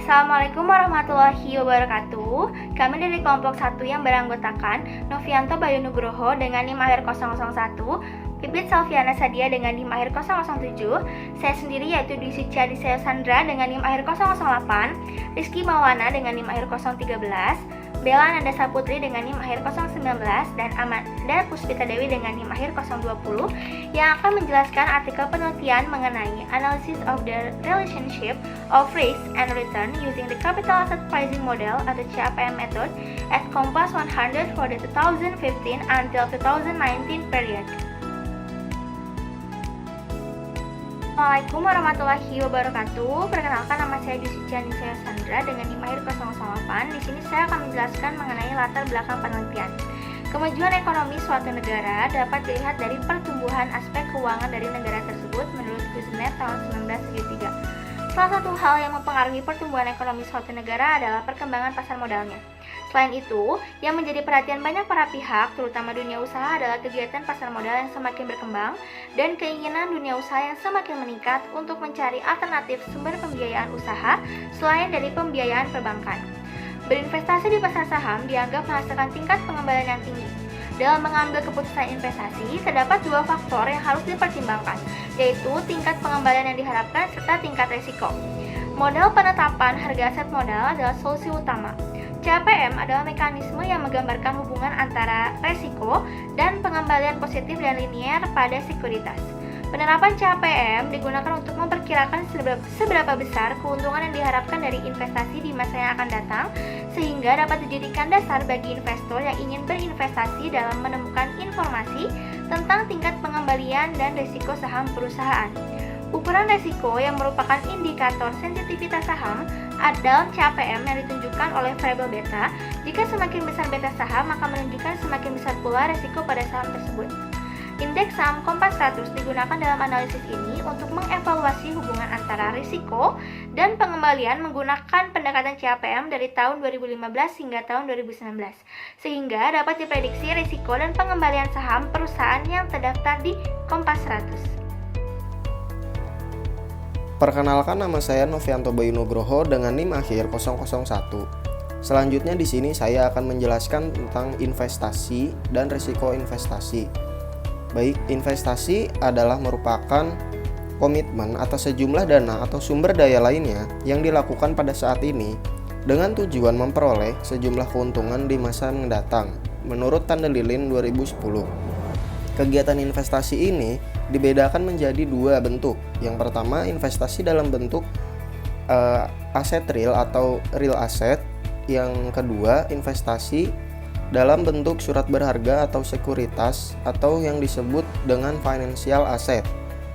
Assalamualaikum warahmatullahi wabarakatuh. Kami dari kelompok 1 yang beranggotakan Novianto Bayu Nugroho dengan NIM akhir 001, Pipit Salviana Sadia dengan NIM akhir 007, saya sendiri yaitu Dwi Sucia Diseo Sandra dengan NIM akhir 008, Rizky Maulana dengan NIM akhir 013, Bella Nanda Saputri dengan NIM akhir 019, dan Amanda Puspita Dewi dengan NIM akhir 020 yang akan menjelaskan artikel penelitian mengenai Analysis of the Relationship of Risk and Return using the Capital Asset Pricing Model atau CAPM method at Compass 100 for the 2015 until 2019 period. Assalamualaikum warahmatullahi wabarakatuh. Perkenalkan, nama saya Dwi Sucia Diseo Sandra dengan NIM akhir 008. Di sini saya akan menjelaskan mengenai latar belakang penelitian. Kemajuan ekonomi suatu negara dapat dilihat dari pertumbuhan aspek keuangan dari negara tersebut menurut Kuznets tahun 1973. Salah satu hal yang mempengaruhi pertumbuhan ekonomi suatu negara adalah perkembangan pasar modalnya. Selain itu, yang menjadi perhatian banyak para pihak, terutama dunia usaha, adalah kegiatan pasar modal yang semakin berkembang dan keinginan dunia usaha yang semakin meningkat untuk mencari alternatif sumber pembiayaan usaha selain dari pembiayaan perbankan. Berinvestasi di pasar saham dianggap menghasilkan tingkat pengembalian yang tinggi. Dalam mengambil keputusan investasi, terdapat dua faktor yang harus dipertimbangkan, yaitu tingkat pengembalian yang diharapkan serta tingkat risiko. Model penetapan harga aset modal adalah solusi utama. CAPM adalah mekanisme yang menggambarkan hubungan antara resiko dan pengembalian positif dan linier pada sekuritas. Penerapan CAPM digunakan untuk memperkirakan seberapa besar keuntungan yang diharapkan dari investasi di masa yang akan datang, sehingga dapat dijadikan dasar bagi investor yang ingin berinvestasi dalam menemukan informasi tentang tingkat pengembalian dan risiko saham perusahaan. Ukuran risiko yang merupakan indikator sensitivitas saham dalam CAPM yang ditunjukkan oleh variabel beta. Jika semakin besar beta saham, maka menunjukkan semakin besar pula risiko pada saham tersebut. Indeks saham Compass 100 digunakan dalam analisis ini untuk mengevaluasi hubungan antara risiko dan pengembalian menggunakan pendekatan CAPM dari tahun 2015 hingga tahun 2019, sehingga dapat diprediksi risiko dan pengembalian saham perusahaan yang terdaftar di Compass 100. Perkenalkan, nama saya Novianto Bayu Nugroho dengan NIM akhir 001. Selanjutnya di sini saya akan menjelaskan tentang investasi dan risiko investasi. Baik, investasi adalah merupakan komitmen atas sejumlah dana atau sumber daya lainnya yang dilakukan pada saat ini dengan tujuan memperoleh sejumlah keuntungan di masa mendatang menurut Tanda Lilin 2010. Kegiatan investasi ini dibedakan menjadi dua bentuk. Yang pertama, investasi dalam bentuk aset real atau real asset. Yang kedua, investasi dalam bentuk surat berharga atau sekuritas atau yang disebut dengan financial asset.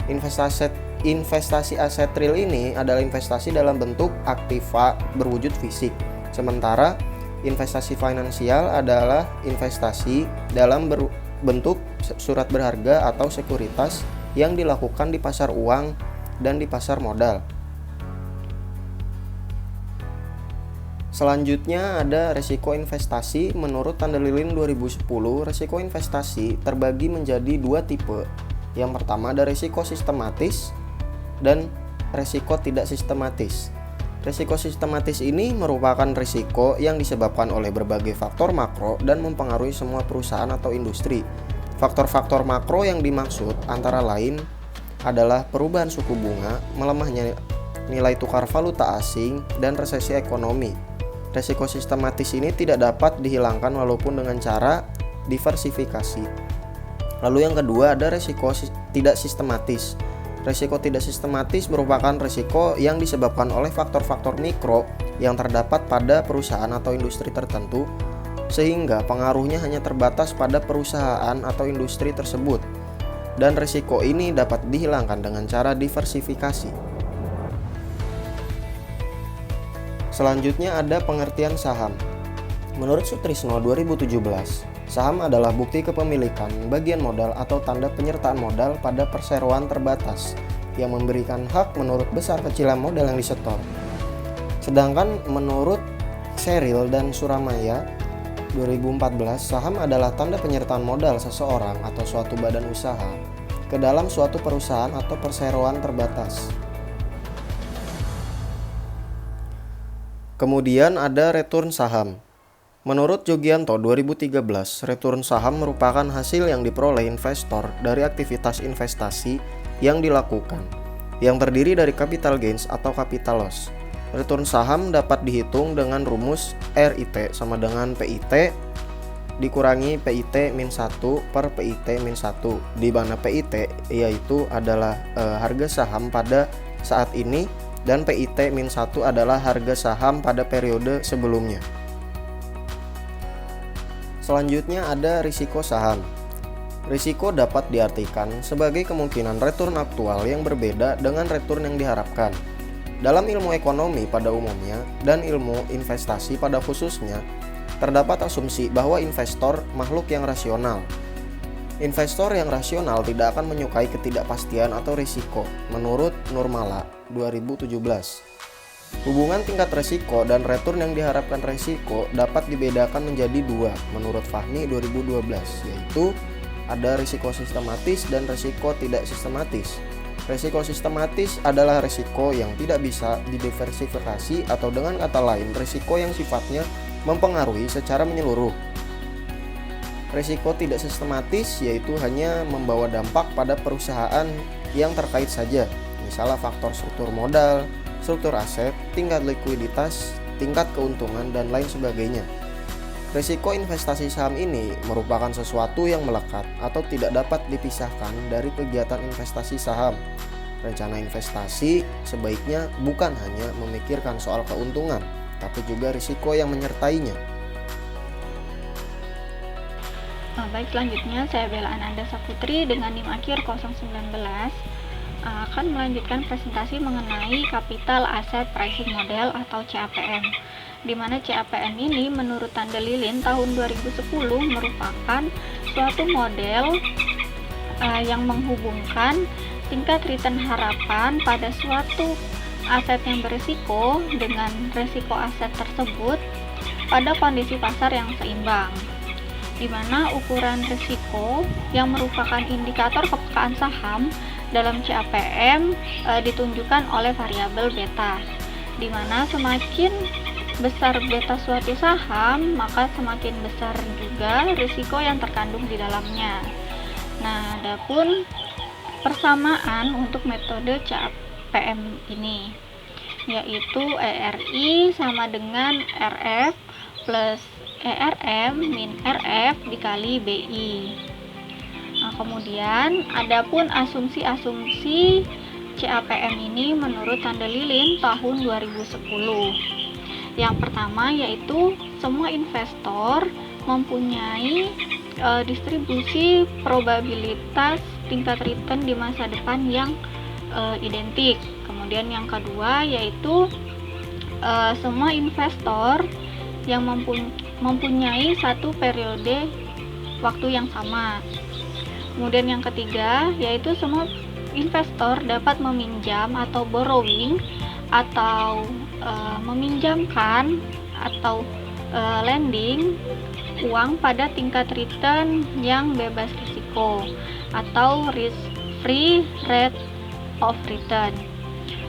Investasi aset real ini adalah investasi dalam bentuk aktiva berwujud fisik. Sementara investasi finansial adalah investasi dalam bentuk surat berharga atau sekuritas yang dilakukan di pasar uang dan di pasar modal. Selanjutnya ada risiko investasi. Menurut Tanda Lilin 2010, risiko investasi terbagi menjadi dua tipe. Yang pertama ada risiko sistematis dan risiko tidak sistematis. Risiko sistematis ini merupakan risiko yang disebabkan oleh berbagai faktor makro dan mempengaruhi semua perusahaan atau industri. Faktor-faktor makro yang dimaksud antara lain adalah perubahan suku bunga, melemahnya nilai tukar valuta asing, dan resesi ekonomi. Risiko sistematis ini tidak dapat dihilangkan walaupun dengan cara diversifikasi. Lalu yang kedua ada risiko tidak sistematis. Risiko tidak sistematis merupakan risiko yang disebabkan oleh faktor-faktor mikro yang terdapat pada perusahaan atau industri tertentu, sehingga pengaruhnya hanya terbatas pada perusahaan atau industri tersebut, dan risiko ini dapat dihilangkan dengan cara diversifikasi. Selanjutnya ada pengertian saham. Menurut Sutrisno 2017, saham adalah bukti kepemilikan bagian modal atau tanda penyertaan modal pada perseroan terbatas yang memberikan hak menurut besar kecilan modal yang disetor. Sedangkan menurut Sheryl dan Suramaya 2014, saham adalah tanda penyertaan modal seseorang atau suatu badan usaha ke dalam suatu perusahaan atau perseroan terbatas. Kemudian ada return saham. Menurut Jogianto 2013, return saham merupakan hasil yang diperoleh investor dari aktivitas investasi yang dilakukan, yang terdiri dari capital gains atau capital loss. Return saham dapat dihitung dengan rumus RIT sama dengan PIT dikurangi PIT min 1 per PIT min 1, di mana PIT yaitu adalah harga saham pada saat ini dan PIT min 1 adalah harga saham pada periode sebelumnya. Selanjutnya ada risiko saham. Risiko dapat diartikan sebagai kemungkinan return aktual yang berbeda dengan return yang diharapkan. Dalam ilmu ekonomi pada umumnya dan ilmu investasi pada khususnya, terdapat asumsi bahwa investor makhluk yang rasional. Investor yang rasional tidak akan menyukai ketidakpastian atau risiko, menurut Nurmala 2017. Hubungan tingkat risiko dan return yang diharapkan risiko dapat dibedakan menjadi dua menurut Fahmi 2012, yaitu ada risiko sistematis dan risiko tidak sistematis. Risiko sistematis adalah risiko yang tidak bisa didiversifikasi atau dengan kata lain risiko yang sifatnya mempengaruhi secara menyeluruh. Risiko tidak sistematis yaitu hanya membawa dampak pada perusahaan yang terkait saja, misalnya faktor struktur modal, struktur aset, tingkat likuiditas, tingkat keuntungan, dan lain sebagainya. Risiko investasi saham ini merupakan sesuatu yang melekat atau tidak dapat dipisahkan dari kegiatan investasi saham. Rencana investasi sebaiknya bukan hanya memikirkan soal keuntungan, tapi juga risiko yang menyertainya. Baik, selanjutnya saya Bella Ananda Saputri dengan NIM akhir 019 akan melanjutkan presentasi mengenai Capital Asset Pricing Model atau CAPM, di mana CAPM ini menurut Tanda Lilin tahun 2010 merupakan suatu model yang menghubungkan tingkat return harapan pada suatu aset yang berisiko dengan risiko aset tersebut pada kondisi pasar yang seimbang, di mana ukuran risiko yang merupakan indikator kepekaan saham dalam CAPM ditunjukkan oleh variabel beta, di mana semakin besar beta suatu saham, maka semakin besar juga risiko yang terkandung di dalamnya. Nah, adapun persamaan untuk metode CAPM ini, yaitu ERI sama dengan RF plus ERM min RF dikali BI. Nah, kemudian adapun asumsi-asumsi CAPM ini menurut Tanda Lilin tahun 2010. Yang pertama yaitu semua investor mempunyai distribusi probabilitas tingkat return di masa depan yang identik. Kemudian yang kedua yaitu semua investor yang mempunyai satu periode waktu yang sama. Kemudian yang ketiga yaitu semua investor dapat meminjam atau borrowing atau meminjamkan atau lending uang pada tingkat return yang bebas risiko atau risk free rate of return.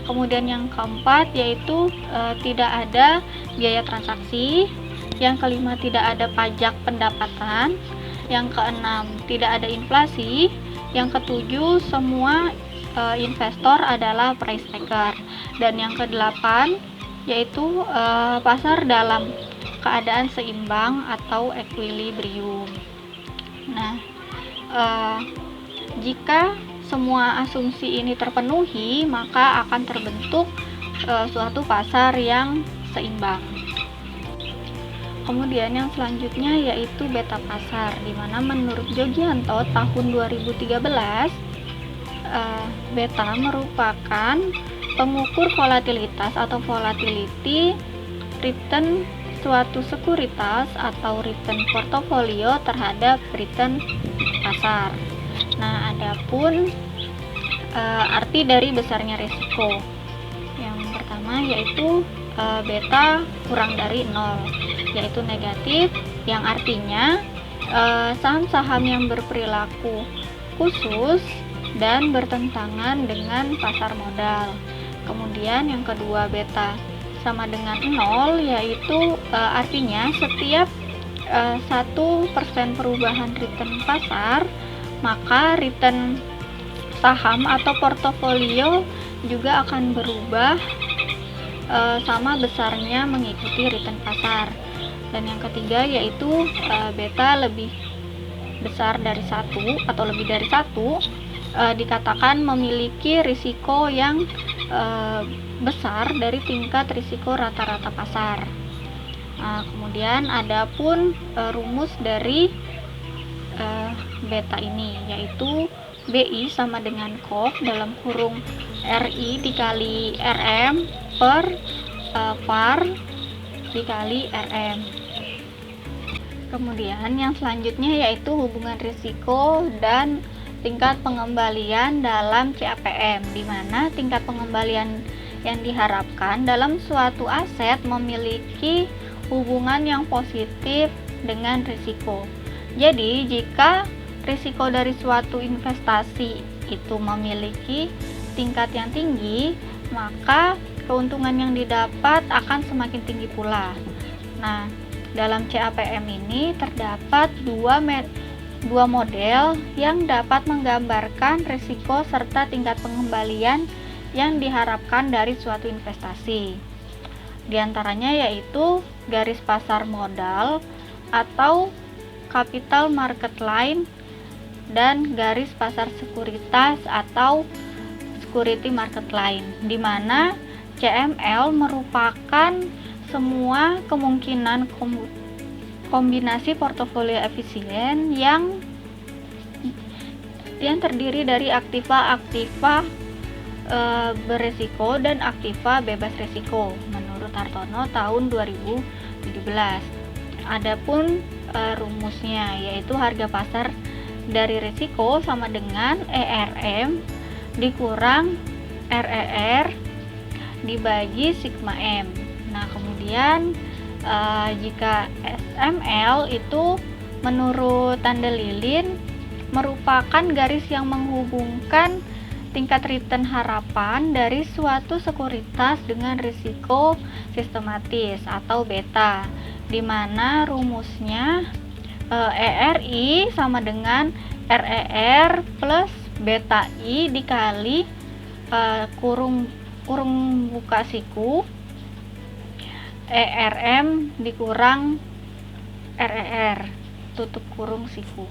Kemudian yang keempat yaitu tidak ada biaya transaksi. Yang kelima tidak ada pajak pendapatan. Yang keenam tidak ada inflasi. Yang ketujuh semua investor adalah price taker. Dan yang kedelapan yaitu pasar dalam keadaan seimbang atau equilibrium. Nah, jika semua asumsi ini terpenuhi, maka akan terbentuk suatu pasar yang seimbang. Kemudian yang selanjutnya yaitu beta pasar, di mana menurut Jogianto tahun 2013 beta merupakan pengukur volatilitas atau volatility return suatu sekuritas atau return portofolio terhadap return pasar. Nah, adapun arti dari besarnya risiko. Yang pertama yaitu beta kurang dari 0, yaitu negatif, yang artinya saham-saham yang berperilaku khusus dan bertentangan dengan pasar modal. Kemudian yang kedua beta sama dengan 0, yaitu artinya setiap 1% perubahan return pasar, maka return saham atau portofolio juga akan berubah sama besarnya mengikuti return pasar. Dan yang ketiga yaitu beta lebih besar dari 1 atau lebih dari 1 dikatakan memiliki risiko yang besar dari tingkat risiko rata-rata pasar. Kemudian ada pun rumus dari beta ini, yaitu BI sama dengan KOF dalam kurung RI dikali RM per VAR dikali RM. Kemudian yang selanjutnya yaitu hubungan risiko dan tingkat pengembalian dalam CAPM, di mana tingkat pengembalian yang diharapkan dalam suatu aset memiliki hubungan yang positif dengan risiko. Jadi, jika risiko dari suatu investasi itu memiliki tingkat yang tinggi, maka keuntungan yang didapat akan semakin tinggi pula. Nah, dalam CAPM ini terdapat dua model yang dapat menggambarkan risiko serta tingkat pengembalian yang diharapkan dari suatu investasi. Di antaranya yaitu garis pasar modal atau capital market line dan garis pasar sekuritas atau security market line, di mana CML merupakan semua kemungkinan kombinasi portofolio efisien yang terdiri dari aktiva beresiko dan aktiva bebas risiko menurut Hartono tahun 2017. Adapun rumusnya yaitu harga pasar dari risiko sama dengan ERM dikurang RER dibagi sigma M. Nah, kemudian jika SML itu menurut tanda lilin merupakan garis yang menghubungkan tingkat return harapan dari suatu sekuritas dengan risiko sistematis atau beta, di mana rumusnya ERI sama dengan RER plus beta I dikali kurung buka siku ERM dikurang RER tutup kurung siku.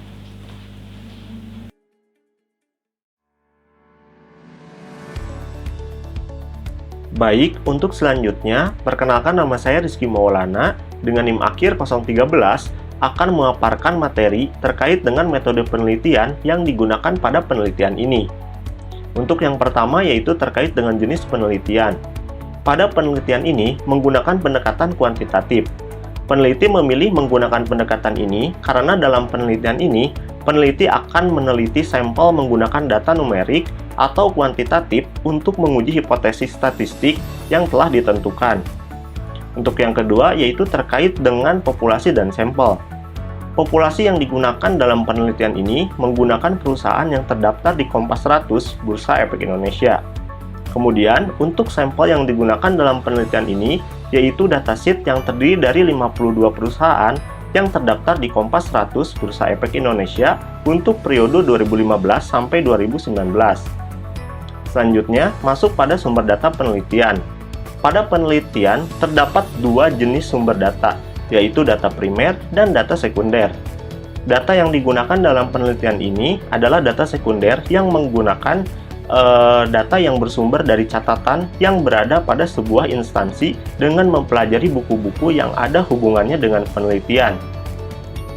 Baik, untuk selanjutnya, perkenalkan nama saya Rizky Maulana dengan NIM akhir 013 akan memaparkan materi terkait dengan metode penelitian yang digunakan pada penelitian ini. Untuk yang pertama yaitu terkait dengan jenis penelitian. Pada penelitian ini menggunakan pendekatan kuantitatif. Peneliti memilih menggunakan pendekatan ini karena dalam penelitian ini, peneliti akan meneliti sampel menggunakan data numerik atau kuantitatif untuk menguji hipotesis statistik yang telah ditentukan. Untuk yang kedua yaitu terkait dengan populasi dan sampel. Populasi yang digunakan dalam penelitian ini menggunakan perusahaan yang terdaftar di Kompas 100 Bursa Efek Indonesia. Kemudian, untuk sampel yang digunakan dalam penelitian ini yaitu datasheet yang terdiri dari 52 perusahaan yang terdaftar di Kompas 100 Bursa Efek Indonesia untuk periode 2015 sampai 2019. Selanjutnya, masuk pada sumber data penelitian. Pada penelitian, terdapat dua jenis sumber data, yaitu data primer dan data sekunder. Data yang digunakan dalam penelitian ini adalah data sekunder yang menggunakan data yang bersumber dari catatan yang berada pada sebuah instansi dengan mempelajari buku-buku yang ada hubungannya dengan penelitian.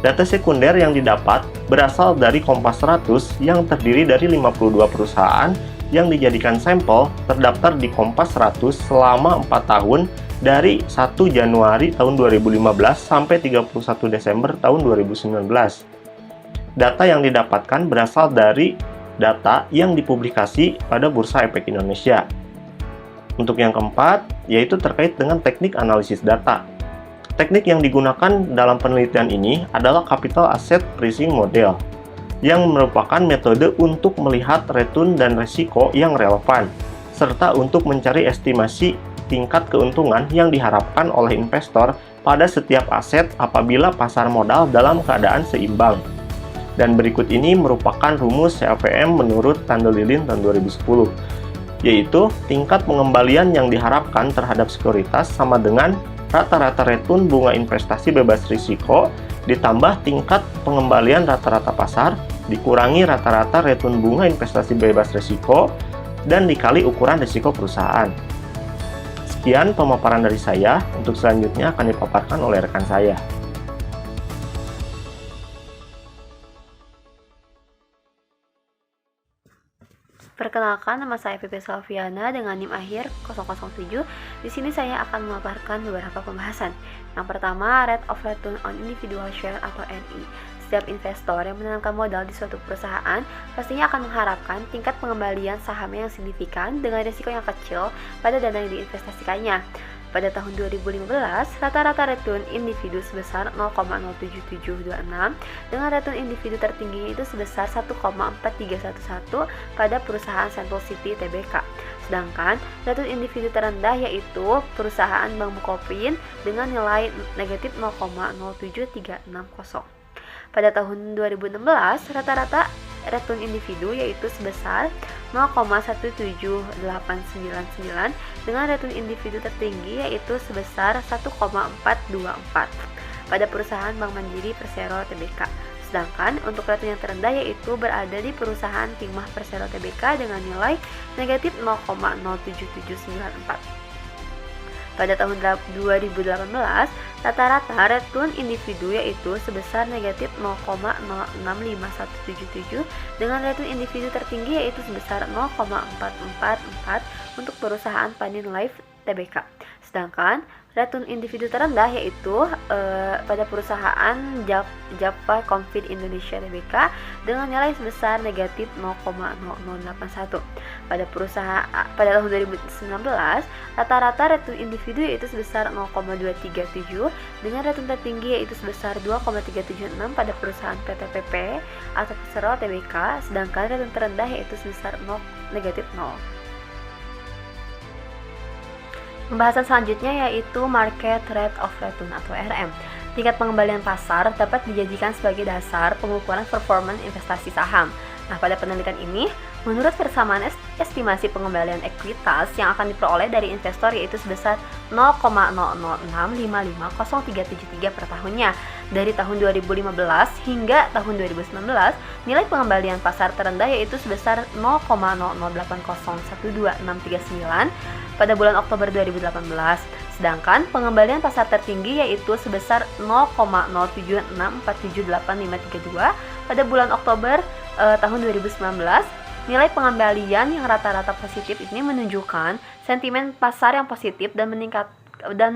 Data sekunder yang didapat berasal dari Kompas 100 yang terdiri dari 52 perusahaan yang dijadikan sampel terdaftar di Kompas 100 selama 4 tahun dari 1 Januari tahun 2015 sampai 31 Desember tahun 2019. Data yang didapatkan berasal dari data yang dipublikasi pada Bursa Efek Indonesia. Untuk yang keempat, yaitu terkait dengan teknik analisis data. Teknik yang digunakan dalam penelitian ini adalah Capital Asset Pricing Model, yang merupakan metode untuk melihat return dan risiko yang relevan, serta untuk mencari estimasi tingkat keuntungan yang diharapkan oleh investor pada setiap aset apabila pasar modal dalam keadaan seimbang. Dan berikut ini merupakan rumus CAPM menurut Tandelilin tahun 2010, yaitu tingkat pengembalian yang diharapkan terhadap sekuritas sama dengan rata-rata return bunga investasi bebas risiko ditambah tingkat pengembalian rata-rata pasar dikurangi rata-rata return bunga investasi bebas risiko dan dikali ukuran risiko perusahaan. Sekian pemaparan dari saya, untuk selanjutnya akan dipaparkan oleh rekan saya. Perkenalkan, nama saya Pepe Salviana dengan NIM akhir 007. Di sini saya akan memaparkan beberapa pembahasan. Yang pertama, Rate of Return on Individual Share atau RI. Setiap investor yang menanamkan modal di suatu perusahaan pastinya akan mengharapkan tingkat pengembalian sahamnya yang signifikan dengan risiko yang kecil pada dana yang diinvestasikannya. Pada tahun 2015, rata-rata return individu sebesar 0,07726 dengan return individu tertingginya itu sebesar 1,4311 pada perusahaan Central City Tbk. Sedangkan return individu terendah yaitu perusahaan Bank Bukopin dengan nilai negatif 0,07360. Pada tahun 2016, rata-rata return individu yaitu sebesar 0,17899 dengan return individu tertinggi yaitu sebesar 1,424 pada perusahaan Bank Mandiri Persero Tbk. Sedangkan untuk return yang terendah yaitu berada di perusahaan Timah Persero Tbk dengan nilai negatif 0,07794. Pada tahun 2018, rata-rata return individu yaitu sebesar negatif 0,065177 dengan return individu tertinggi yaitu sebesar 0,444 untuk perusahaan Panin Life Tbk. Sedangkan return individu terendah yaitu pada perusahaan Java Confit Indonesia Tbk dengan nilai sebesar negatif 0,0081. Pada tahun 2019, rata-rata return individu yaitu sebesar 0,237 dengan return tertinggi yaitu sebesar 2,376 pada perusahaan PTPP atau Persero Tbk, sedangkan return terendah yaitu sebesar negatif 0. Pembahasan selanjutnya yaitu Market Rate of Return atau RM. Tingkat pengembalian pasar dapat dijadikan sebagai dasar pengukuran performa investasi saham. Nah, pada penelitian ini, menurut persamaan estimasi pengembalian ekuitas yang akan diperoleh dari investor yaitu sebesar 0,006550,373 per tahunnya. Dari tahun 2015 hingga tahun 2019, nilai pengembalian pasar terendah yaitu sebesar 0,0801269 pada bulan Oktober 2018. Sedangkan pengembalian pasar tertinggi yaitu sebesar 0,076478532 pada bulan Oktober tahun 2019. Nilai pengembalian yang rata-rata positif ini menunjukkan sentimen pasar yang positif dan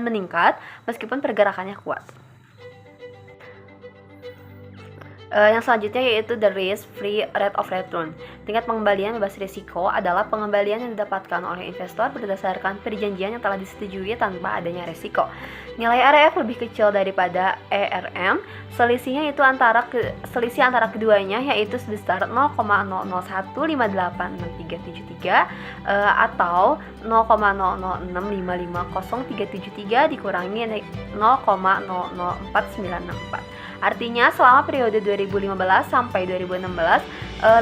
meningkat meskipun pergerakannya kuat. Yang selanjutnya yaitu the risk-free rate of return. Tingkat pengembalian bebas risiko adalah pengembalian yang didapatkan oleh investor berdasarkan perjanjian yang telah disetujui tanpa adanya risiko. Nilai RF lebih kecil daripada ERM. Selisih antara keduanya yaitu sebesar 0,001586373 atau 0,006550373 dikurangi 0,004964. Artinya selama periode 2015 sampai 2016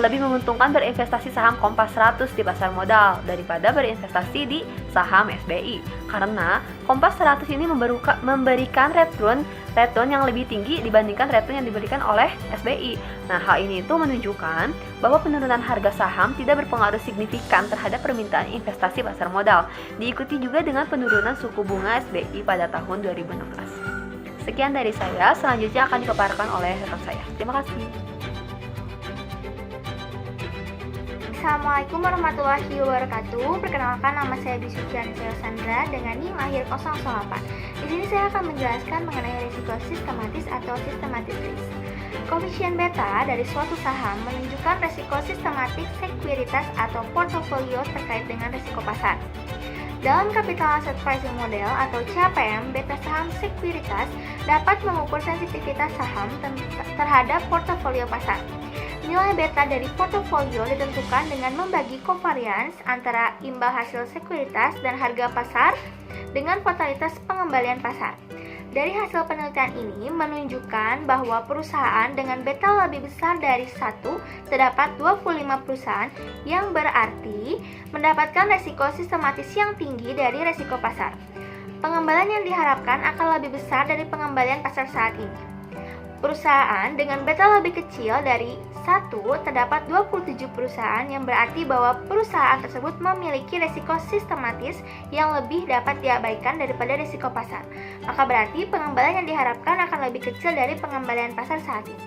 lebih menguntungkan berinvestasi saham Kompas 100 di pasar modal daripada berinvestasi di saham SBI. Karena Kompas 100 ini memberikan return yang lebih tinggi dibandingkan return yang diberikan oleh SBI. Nah, hal ini itu menunjukkan bahwa penurunan harga saham tidak berpengaruh signifikan terhadap permintaan investasi pasar modal. Diikuti juga dengan penurunan suku bunga SBI pada tahun 2016. Sekian dari saya, selanjutnya akan dipaparkan oleh rekan saya. Terima kasih. Assalamualaikum warahmatullahi wabarakatuh. Perkenalkan, nama saya Disuciani Sandra dengan NIM akhir 008. Di sini saya akan menjelaskan mengenai risiko sistematis atau systematic risk. Koefisien beta dari suatu saham menunjukkan risiko sistematik sekuritas atau portofolio terkait dengan risiko pasar. Dalam Capital Asset Pricing Model atau CAPM, beta saham sekuritas dapat mengukur sensitivitas saham terhadap portofolio pasar. Nilai beta dari portofolio ditentukan dengan membagi covariance antara imbal hasil sekuritas dan harga pasar dengan totalitas pengembalian pasar. Dari hasil penelitian ini menunjukkan bahwa perusahaan dengan beta lebih besar dari 1 terdapat 25 perusahaan yang berarti mendapatkan resiko sistematis yang tinggi dari resiko pasar. Pengembalian yang diharapkan akan lebih besar dari pengembalian pasar saat ini. Perusahaan dengan beta lebih kecil dari 1 terdapat 27 perusahaan yang berarti bahwa perusahaan tersebut memiliki risiko sistematis yang lebih dapat diabaikan daripada risiko pasar. Maka berarti pengembalian yang diharapkan akan lebih kecil dari pengembalian pasar saat ini.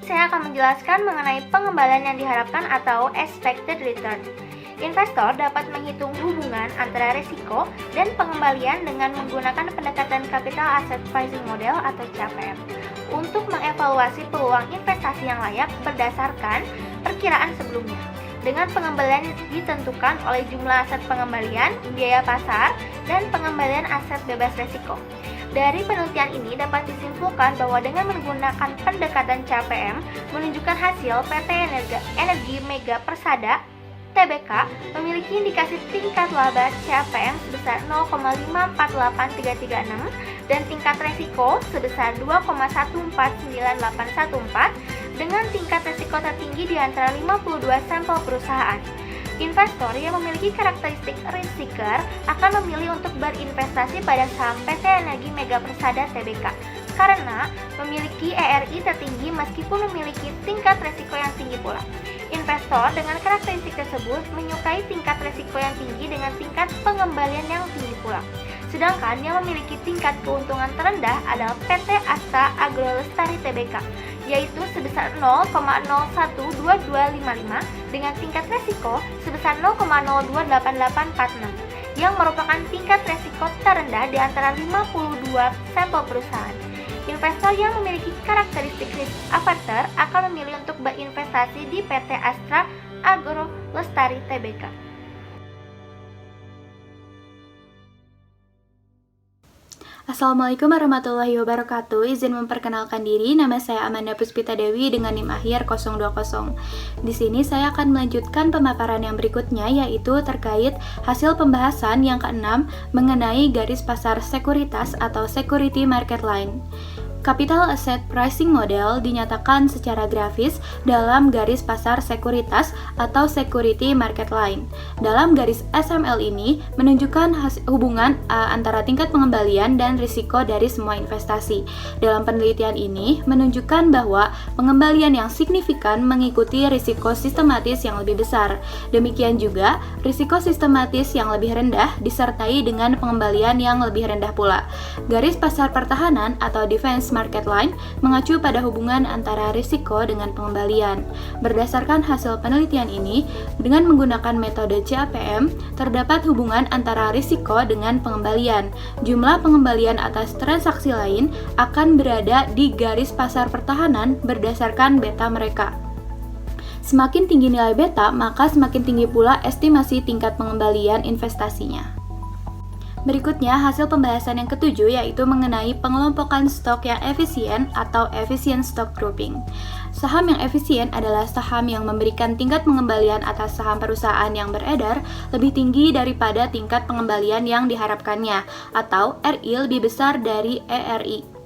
Saya akan menjelaskan mengenai pengembalian yang diharapkan atau expected return. Investor dapat menghitung hubungan antara risiko dan pengembalian dengan menggunakan pendekatan Capital Asset Pricing Model atau CAPM untuk mengevaluasi peluang investasi yang layak berdasarkan perkiraan sebelumnya. Dengan pengembalian ditentukan oleh jumlah aset pengembalian, biaya pasar, dan pengembalian aset bebas risiko. Dari penelitian ini dapat disimpulkan bahwa dengan menggunakan pendekatan CAPM menunjukkan hasil PT Energi Mega Persada TBK memiliki indikasi tingkat laba CAPM sebesar 0,548336 dan tingkat resiko sebesar 2,149814 dengan tingkat resiko tertinggi di antara 52 sampel perusahaan. Investor yang memiliki karakteristik risk seeker akan memilih untuk berinvestasi pada saham PT Energi Mega Persada TBK karena memiliki ERI tertinggi meskipun memiliki tingkat resiko yang tinggi pula. Investor dengan karakteristik tersebut menyukai tingkat risiko yang tinggi dengan tingkat pengembalian yang tinggi pula. Sedangkan yang memiliki tingkat keuntungan terendah adalah PT Astra Agrolestari Tbk, yaitu sebesar 0,012255 dengan tingkat risiko sebesar 0,028846, yang merupakan tingkat risiko terendah di antara 52 sampel perusahaan. Investor yang memiliki karakteristik risk averter akan memilih untuk berinvestasi di PT Astra Agrolestari Tbk. Assalamualaikum warahmatullahi wabarakatuh. Izin memperkenalkan diri, nama saya Amanda Puspita Dewi dengan NIM akhir 020. Di sini saya akan melanjutkan pemaparan yang berikutnya, yaitu terkait hasil pembahasan yang keenam mengenai garis pasar sekuritas atau security market line. Capital Asset Pricing Model dinyatakan secara grafis dalam garis pasar sekuritas atau Security Market Line. Dalam garis SML ini menunjukkan hubungan antara tingkat pengembalian dan risiko dari semua investasi. Dalam penelitian ini menunjukkan bahwa pengembalian yang signifikan mengikuti risiko sistematis yang lebih besar. Demikian juga risiko sistematis yang lebih rendah disertai dengan pengembalian yang lebih rendah pula. Garis pasar pertahanan atau Defense Market Line mengacu pada hubungan antara risiko dengan pengembalian. Berdasarkan hasil penelitian ini, dengan menggunakan metode CAPM, terdapat hubungan antara risiko dengan pengembalian. Jumlah pengembalian atas transaksi lain akan berada di garis pasar pertahanan berdasarkan beta mereka. Semakin tinggi nilai beta, maka semakin tinggi pula estimasi tingkat pengembalian investasinya. Berikutnya, hasil pembahasan yang ketujuh yaitu mengenai pengelompokan stok yang efisien atau efficient stock grouping. Saham yang efisien adalah saham yang memberikan tingkat pengembalian atas saham perusahaan yang beredar lebih tinggi daripada tingkat pengembalian yang diharapkannya, atau RI lebih besar dari ERI.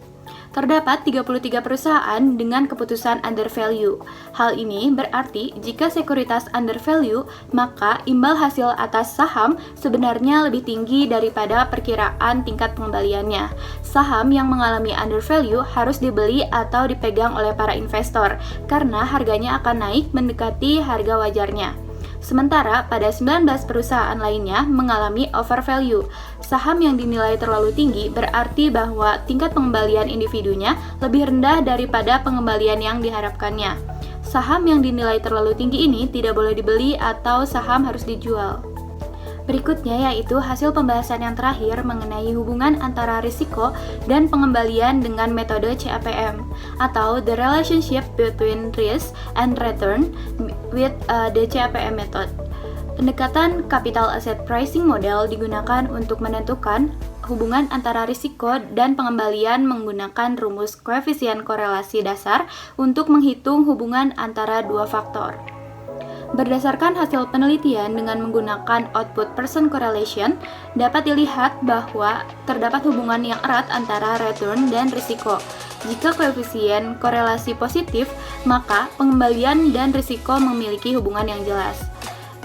Terdapat 33 perusahaan dengan keputusan under value. Hal ini berarti jika sekuritas under value, maka imbal hasil atas saham sebenarnya lebih tinggi daripada perkiraan tingkat pengembaliannya. Saham yang mengalami under value harus dibeli atau dipegang oleh para investor karena harganya akan naik mendekati harga wajarnya. Sementara pada 19 perusahaan lainnya mengalami overvalue. Saham yang dinilai terlalu tinggi berarti bahwa tingkat pengembalian individunya lebih rendah daripada pengembalian yang diharapkannya. Saham yang dinilai terlalu tinggi ini tidak boleh dibeli atau saham harus dijual. Berikutnya yaitu hasil pembahasan yang terakhir mengenai hubungan antara risiko dan pengembalian dengan metode CAPM atau the relationship between risk and return with the CAPM method. Pendekatan capital asset pricing model digunakan untuk menentukan hubungan antara risiko dan pengembalian menggunakan rumus koefisien korelasi dasar untuk menghitung hubungan antara dua faktor. Berdasarkan hasil penelitian dengan menggunakan output person correlation, dapat dilihat bahwa terdapat hubungan yang erat antara return dan risiko. Jika koefisien korelasi positif, maka pengembalian dan risiko memiliki hubungan yang jelas.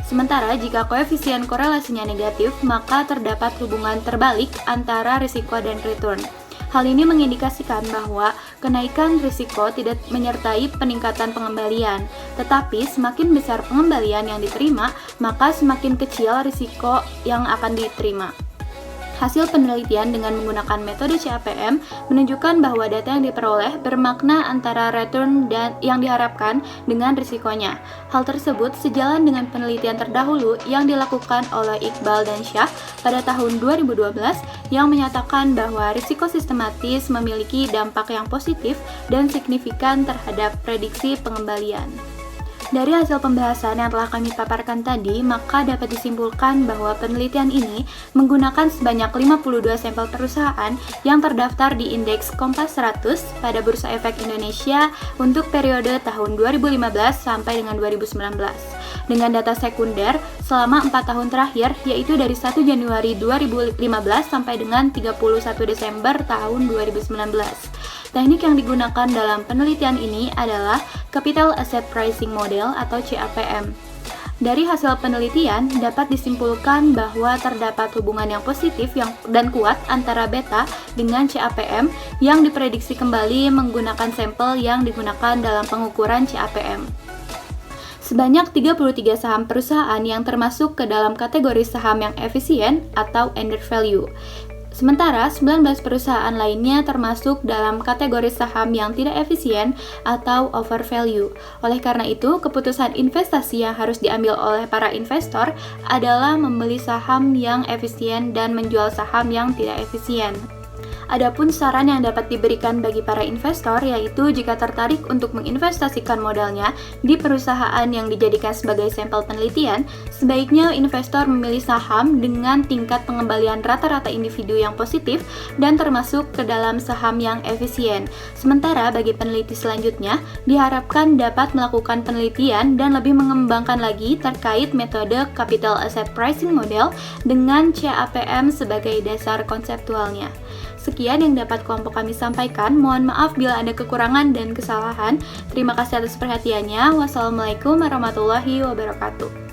Sementara jika koefisien korelasinya negatif, maka terdapat hubungan terbalik antara risiko dan return. Hal ini mengindikasikan bahwa kenaikan risiko tidak menyertai peningkatan pengembalian, tetapi semakin besar pengembalian yang diterima, maka semakin kecil risiko yang akan diterima. Hasil penelitian dengan menggunakan metode CAPM menunjukkan bahwa data yang diperoleh bermakna antara return dan yang diharapkan dengan risikonya. Hal tersebut sejalan dengan penelitian terdahulu yang dilakukan oleh Iqbal dan Shah pada tahun 2012 yang menyatakan bahwa risiko sistematis memiliki dampak yang positif dan signifikan terhadap prediksi pengembalian. Dari hasil pembahasan yang telah kami paparkan tadi, maka dapat disimpulkan bahwa penelitian ini menggunakan sebanyak 52 sampel perusahaan yang terdaftar di indeks Kompas 100 pada Bursa Efek Indonesia untuk periode tahun 2015 sampai dengan 2019. Dengan data sekunder selama 4 tahun terakhir, yaitu dari 1 Januari 2015 sampai dengan 31 Desember tahun 2019. Teknik yang digunakan dalam penelitian ini adalah Capital Asset Pricing Model atau CAPM. Dari hasil penelitian dapat disimpulkan bahwa terdapat hubungan yang positif dan kuat antara beta dengan CAPM yang diprediksi kembali menggunakan sampel yang digunakan dalam pengukuran CAPM. Sebanyak 33 saham perusahaan yang termasuk ke dalam kategori saham yang efisien atau under value. Sementara 19 perusahaan lainnya termasuk dalam kategori saham yang tidak efisien atau overvalue. Oleh karena itu, keputusan investasi yang harus diambil oleh para investor adalah membeli saham yang efisien dan menjual saham yang tidak efisien. Adapun saran yang dapat diberikan bagi para investor yaitu jika tertarik untuk menginvestasikan modalnya di perusahaan yang dijadikan sebagai sampel penelitian, sebaiknya investor memilih saham dengan tingkat pengembalian rata-rata individu yang positif dan termasuk ke dalam saham yang efisien. Sementara bagi peneliti selanjutnya, diharapkan dapat melakukan penelitian dan lebih mengembangkan lagi terkait metode Capital Asset Pricing Model dengan CAPM sebagai dasar konseptualnya. Sekian yang dapat kelompok kami sampaikan. Mohon maaf bila ada kekurangan dan kesalahan. Terima kasih atas perhatiannya. Wassalamualaikum warahmatullahi wabarakatuh.